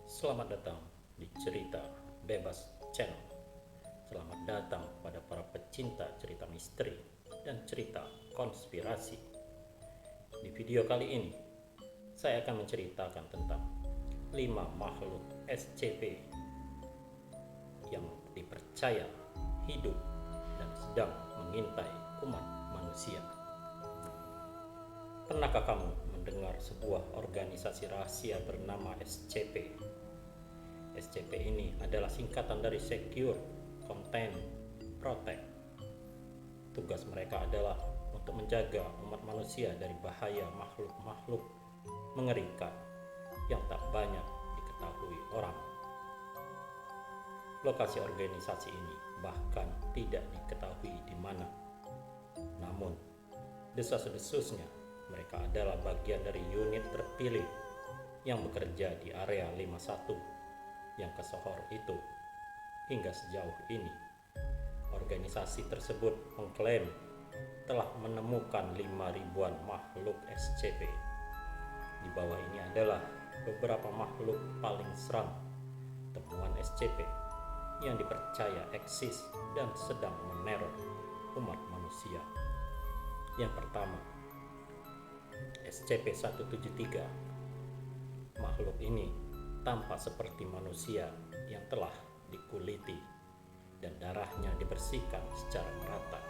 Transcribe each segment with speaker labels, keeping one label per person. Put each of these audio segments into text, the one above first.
Speaker 1: Selamat datang di Cerita Bebas Channel. Selamat datang pada para pecinta cerita misteri dan cerita konspirasi. Di video kali ini, saya akan menceritakan tentang 5 makhluk SCP yang dipercaya hidup dan sedang mengintai umat manusia. Pernahkah kamu mendengar sebuah organisasi rahasia bernama SCP? SCP ini adalah singkatan dari Secure, Contain, Protect. Tugas mereka adalah untuk menjaga umat manusia dari bahaya makhluk-makhluk mengerikan yang tak banyak diketahui orang. Lokasi organisasi ini bahkan tidak diketahui di mana. Namun, desas-desusnya mereka adalah bagian dari unit terpilih yang bekerja di area 51 yang kesohor itu. Hingga sejauh ini, organisasi tersebut mengklaim telah menemukan 5.000-an makhluk SCP. Di bawah ini adalah beberapa makhluk paling seram temuan SCP yang dipercaya eksis dan sedang meneror umat manusia. Yang pertama, SCP-173. Makhluk ini tampak seperti manusia yang telah dikuliti dan darahnya dibersihkan secara merata.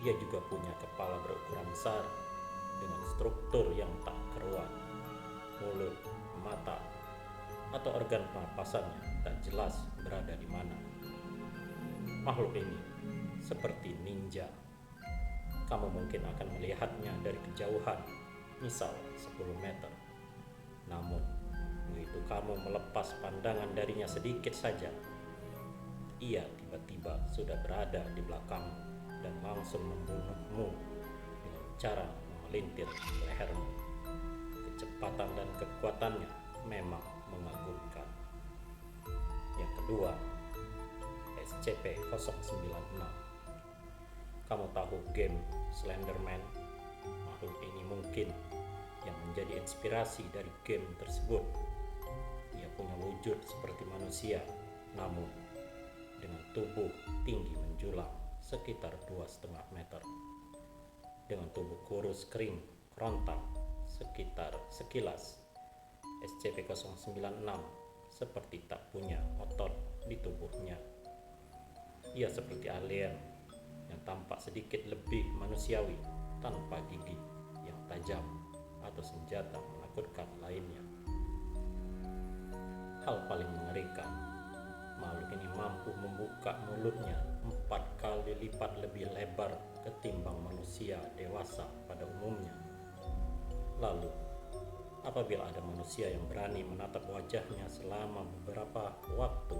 Speaker 1: Ia juga punya kepala berukuran besar dengan struktur yang tak keruan. Mulut, mata, atau organ pernapasannya tak jelas berada di mana. Makhluk ini seperti ninja. Kamu mungkin akan melihatnya dari kejauhan, misal 10 meter. Namun, begitu kamu melepas pandangan darinya sedikit saja, ia tiba-tiba sudah berada di belakangmu dan langsung membunuhmu dengan cara memelintir lehermu. Kecepatan dan kekuatannya memang mengagumkan. Yang kedua, SCP-096. Kamu tahu game Slenderman? Makhluk ini mungkin yang menjadi inspirasi dari game tersebut. Ia punya wujud seperti manusia, namun dengan tubuh tinggi menjulang sekitar 2,5 meter. Dengan tubuh kurus kering, kerontang, sekilas SCP-096 seperti tak punya otot di tubuhnya. Ia seperti alien yang tampak sedikit lebih manusiawi tanpa gigi yang tajam atau senjata menakutkan lainnya. Hal paling mengerikan, makhluk ini mampu membuka mulutnya 4 kali lipat lebih lebar ketimbang manusia dewasa pada umumnya. Lalu, apabila ada manusia yang berani menatap wajahnya selama beberapa waktu,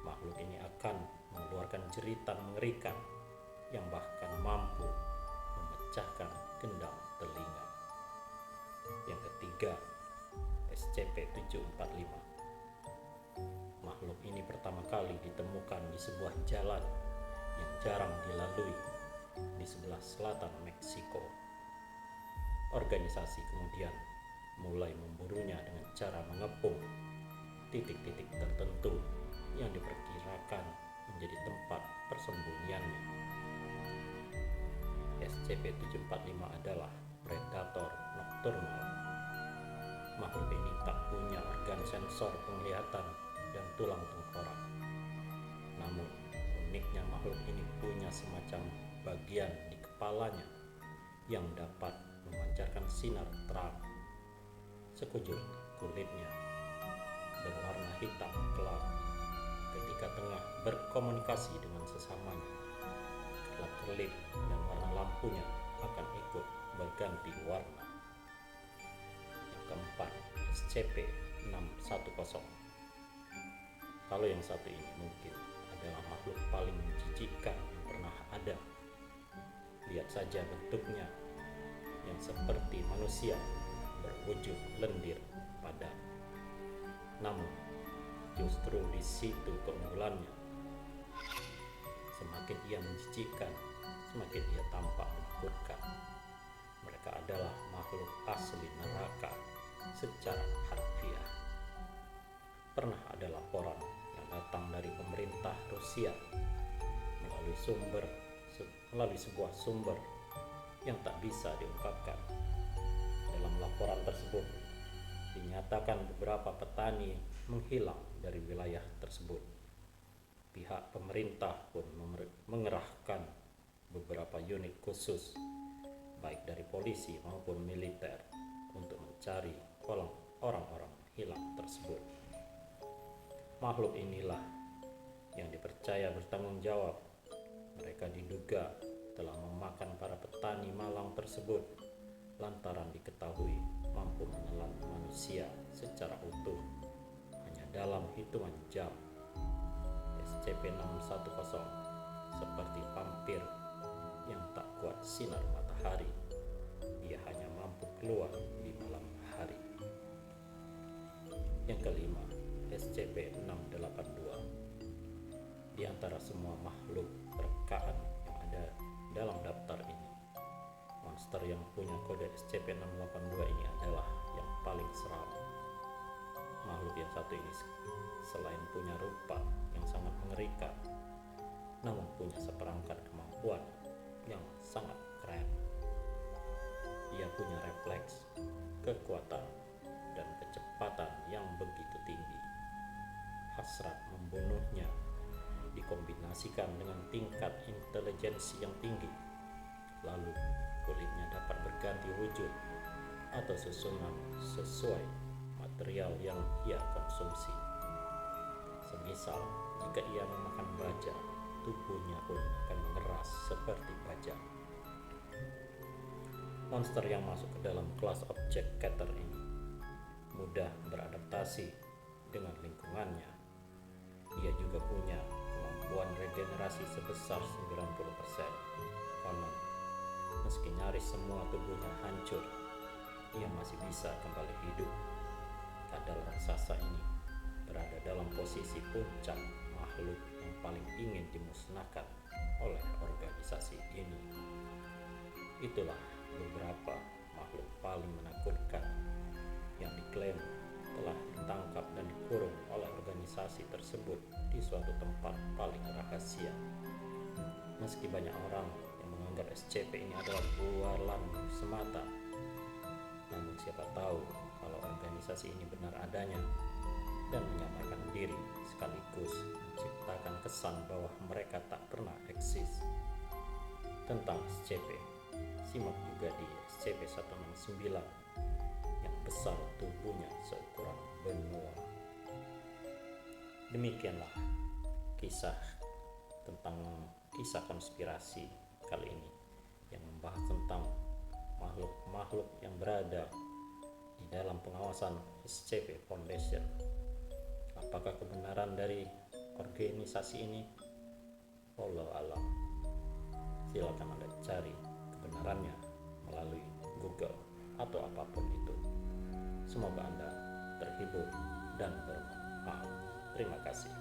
Speaker 1: makhluk ini akan mengeluarkan jeritan mengerikan yang bahkan mampu memecahkan gendang telinga. Yang ketiga, SCP-745. Makhluk ini pertama kali ditemukan di sebuah jalan yang jarang dilalui di sebelah selatan Meksiko. Organisasi kemudian mulai memburunya dengan cara mengepung titik-titik tertentu yang diperkirakan menjadi tempat persembunyiannya. SCP-745 adalah predator nokturnal. Makhluk ini tak punya organ sensor penglihatan dan tulang tengkorak. Namun, uniknya makhluk ini punya semacam bagian di kepalanya yang dapat memancarkan sinar terang. Sekujur kulitnya berwarna hitam gelap. Ketika tengah berkomunikasi dengan sesamanya, kelap-kelip dan warna lampunya akan ikut berganti warna. Yang keempat, SCP-610. Kalau yang satu ini mungkin adalah makhluk paling menjijikkan yang pernah ada. Lihat saja bentuknya yang seperti manusia berwujud lendir padat. Namun, justru di situ keunggulannya. Semakin ia menjijikkan, semakin ia tampak menakutkan. Mereka adalah makhluk asli neraka secara harfiah. laporan yang datang dari pemerintah Rusia melalui sebuah sumber yang tak bisa diungkapkan. Dalam laporan tersebut dinyatakan beberapa petani menghilang dari wilayah tersebut. Pihak pemerintah pun mengerahkan beberapa unit khusus baik dari polisi maupun militer untuk mencari orang-orang hilang tersebut. Makhluk inilah yang dipercaya bertanggung jawab. Mereka diduga telah memakan para petani malang tersebut lantaran diketahui mampu menelan manusia secara utuh hanya dalam hitungan jam. SCP-610 seperti vampir yang tak kuat sinar matahari. Ia hanya mampu keluar di malam hari. Yang kelima, SCP-682. Di antara semua makhluk rekaan yang ada dalam daftar ini, monster yang punya kode SCP-682 ini adalah yang paling seram. Makhluk yang satu ini selain punya rupa yang sangat mengerikan, namun punya seperangkat kemampuan yang sangat keren. Ia punya refleks, kekuatan, dan kecepatan yang begitu tinggi. Hasrat membunuhnya dikombinasikan dengan tingkat intelijensi yang tinggi. Lalu kulitnya dapat berganti wujud atau susunan sesuai material yang ia konsumsi. Semisal jika ia memakan baja, tubuhnya pun akan mengeras seperti baja. Monster yang masuk ke dalam kelas objek Keter ini mudah beradaptasi dengan lingkungannya. Ia juga punya kemampuan regenerasi sebesar 90%. Konon, meski nyaris semua tubuhnya hancur, ia masih bisa kembali hidup. Kadal raksasa ini berada dalam posisi puncak makhluk yang paling ingin dimusnahkan oleh organisasi ini. Itulah beberapa makhluk paling menakutkan yang diklaim telah ditangkap dan dikurung oleh organisasi tersebut di suatu tempat paling rahasia. Meski banyak orang yang menganggap SCP ini adalah bualan semata, namun siapa tahu kalau organisasi ini benar adanya dan menyamakan diri sekaligus menciptakan kesan bahwa mereka tak pernah eksis. Tentang SCP, simak juga di SCP-169 yang besar tubuhnya seukuran benua. Demikianlah kisah konspirasi kali ini yang membahas tentang makhluk-makhluk yang berada di dalam pengawasan SCP Foundation. Apakah kebenaran dari organisasi ini? Wallahu alam. Silakan Anda cari kebenarannya melalui Google atau apapun itu. Semoga Anda terhibur dan bermanfaat. Terima kasih.